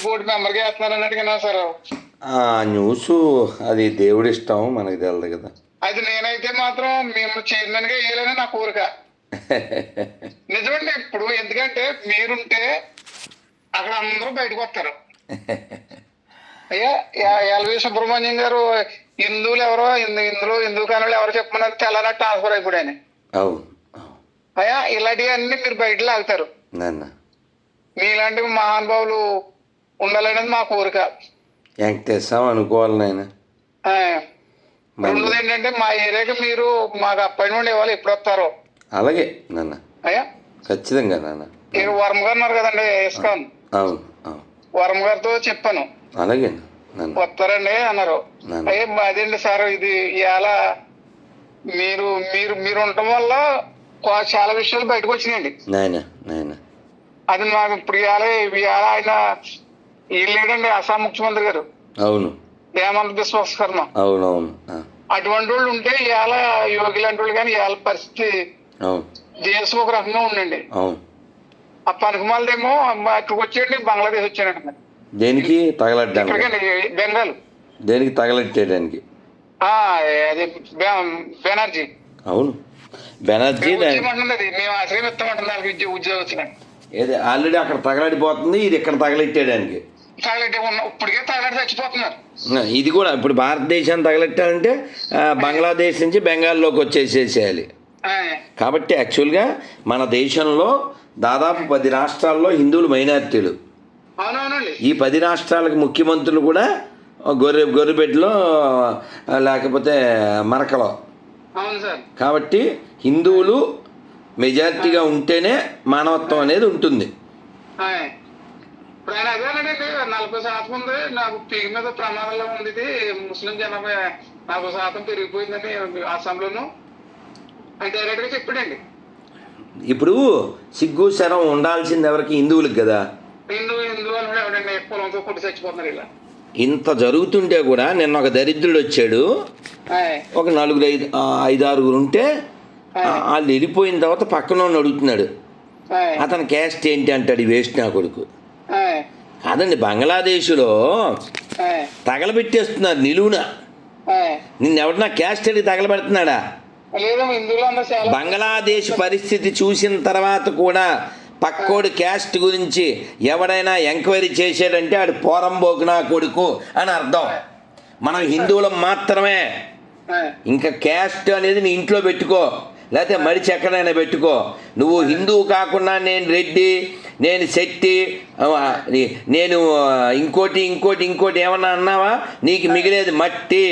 కోటి మెంబర్గా వేస్తున్నారు అన్నట్టు విన్నాను సార్. ఆ న్యూస్ అది దేవుడి ఇష్టం, మనకి తెలియదు కదా. అది నేనైతే మాత్రం మేము చైర్మన్ గా వేయాలని నా కోరిక. నిజమండి. ఇప్పుడు ఎందుకంటే మీరుంటే అక్కడ అందరూ బయటకు వస్తారు. అయ్యా ఎల్వి సుబ్రహ్మణ్యం గారు హిందువులు ఎవరో హిందూ కానులు ఎవరో చెప్పమన్నారు, తెల్లన ట్రాన్స్ఫర్ అయిపోయాయని. అయ్యా ఇలాంటివన్నీ మీరు బయట లాగుతారు. మీలాంటి మహానుభావులు ఉండాలనేది మా కోరిక. వెంకటేశ్వరం అనుకోవాలి నాయన. రెండోది ఏంటంటే మా ఏరియాకి మీరు మాకు అపాయింట్మెంట్ ఇవ్వాలి, ఎప్పుడు వస్తారో. అలాగే నాన్న, అయ్యా ఖచ్చితంగా నాన్న. ఇక వరం గారు ఉన్నారు కదండి ఇస్కాన్, వరం గారితో చెప్పాను. అలాగే వస్తారండి అన్నారు. అయ్యే అదేంటి సార్, ఇది ఇవాళ మీరు మీరు మీరు ఉండటం వల్ల చాలా విషయాలు బయటకు వచ్చినాయండి. అది నాకు ఇప్పుడు ఇవాళ ఆయన లేడండి అస్సాం ముఖ్యమంత్రి గారు. అవును, హేమంత్ బిశ్వ శర్మ. అవునవును. అటువంటి వాళ్ళు ఉంటే ఇవాళ యోగి లాంటి వాళ్ళు కానీ ఇవాళ పరిస్థితి దేశం ఒక రకంగా ఉండండి. ఆ పనికిమాలదేమో ఇక్కడికి వచ్చేయండి, బంగ్లాదేశ్ వచ్చానండి. దేనికి తగలడ్డానికి? బెంగాల్. దేనికి తగలెట్టేయడానికి? అది బెనర్జీ. అవును, బెనర్జీ మేము ఆశ్రయం ఇస్తామంటుంది వాళ్ళకి ఉద్యోగం వచ్చిన. ఏది ఆల్రెడీ అక్కడ తగలడిపోతుంది, ఇది ఇక్కడ తగలెట్టేయడానికి. ఇప్పటికే తగలడి చచ్చిపోతున్నారు. ఇది కూడా ఇప్పుడు భారతదేశాన్ని తగలెట్టాలంటే బంగ్లాదేశ్ నుంచి బెంగాల్లోకి వచ్చేసేసేయాలి. కాబట్టి యాక్చువల్గా మన దేశంలో దాదాపు 10 రాష్ట్రాల్లో హిందువులు మైనారిటీలు. ఈ 10 రాష్ట్రాలకు ముఖ్యమంత్రులు కూడా గొర్రెబెడ్లో లేకపోతే మరకలో. కాబట్టి హిందువులు మెజారిటీగా ఉంటేనే మానవత్వం అనేది ఉంటుంది. ఇప్పుడు ఆయన అదేనండి, 40% ఉంది నాకు పీకి మీద ప్రమాదంలో ఉంది, ఇది ముస్లిం జనాభా 40% పెరిగిపోయిందని అస్సాంలోను ఆయన డైరెక్ట్ గా చెప్పాడండి. ఇప్పుడు సిగ్గు శరం ఉండాల్సింది ఎవరికి? హిందువులకు కదా. హిందూ అని ఎవడండి పొలంతో కొట్టి చచ్చిపోతున్నారు. ఇలా ఇంత జరుగుతుంటే కూడా నిన్న ఒక దరిద్రుడు వచ్చాడు, ఒక 4-5 ఉంటే వాళ్ళు వెళ్ళిపోయిన తర్వాత పక్కన అడుగుతున్నాడు, అతని క్యాస్ట్ ఏంటి అంటాడు. ఈ వేస్ట్ నా కొడుకు కాదండి. బంగ్లాదేశ్లో తగలబెట్టేస్తున్నారు నిలువున. నిన్నెవడన్నా క్యాస్ట్ అడిగి తగలబెడుతున్నాడా? బంగ్లాదేశ్ పరిస్థితి చూసిన తర్వాత కూడా పక్కోడు క్యాస్ట్ గురించి ఎవడైనా ఎంక్వైరీ చేసాడంటే ఆడు పోరంబోకు నా కొడుకు అని అర్థం. మనం హిందువులం మాత్రమే. ఇంకా క్యాస్ట్ అనేది నీ ఇంట్లో పెట్టుకో, లేకపోతే మడిచి ఎక్కడైనా పెట్టుకో. నువ్వు హిందువు కాకుండా నేను రెడ్డి, నేను శెట్టి, నేను ఇంకోటి ఏమన్నా అన్నావా, నీకు మిగిలేది మట్టి.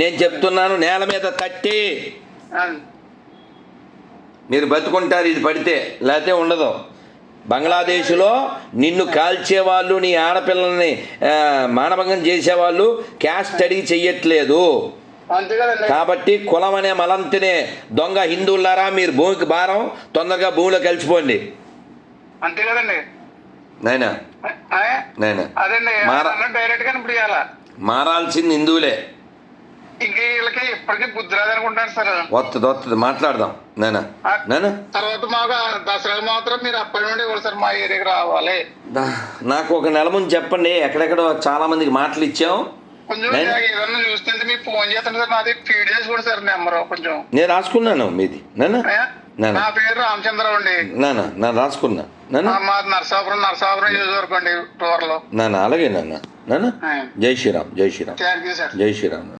నేను చెప్తున్నాను, నేల మీద తట్టి మీరు బతుకుంటారు ఇది పడితే, లేకపోతే ఉండదు. బంగ్లాదేశ్లో నిన్ను కాల్చేవాళ్ళు, నీ ఆడపిల్లల్ని మానభంగం చేసేవాళ్ళు క్యాస్ట్ అడిగి చెయ్యట్లేదు. కాబట్టి కులం అనే మలంతినే దొంగ హిందువులారా, మీరు భూమికి భారం, తొందరగా భూమిలో కలిసిపోండి. అంతే కదండి నాయనా. మారాల్సింది హిందువులే. ఇప్పటికీ బుద్ధి రాదనుకుంటాను సార్. వస్తుంది మాట్లాడదాం నాయనా. తర్వాత మాకు దసరాలు మాత్రం మీరు అప్పటి నుండి కూడా సార్ మా ఏరియాకి రావాలి. నాకు ఒక నెల ముందు చెప్పండి. ఎక్కడెక్కడో చాలా మందికి మాటలు ఇచ్చాం. కొంచెం ఏదన్నా చూస్తుంటే మీకు ఫోన్ చేస్తాను సార్. నాది ఫీడ్ చేసి కూడా సార్ నెంబర్ కొంచెం. నేను రాసుకున్నాను మీది నాన్న. నా పేరు రామచంద్రరావు అండి. నాన్న రాసుకున్నా నాన్న. మాది నరసాపురం నియోజకవర్గం అండి టూర్లో. అలాగే నాన్న. జై శ్రీరామ్. Thank you sir. జై శ్రీరామ్.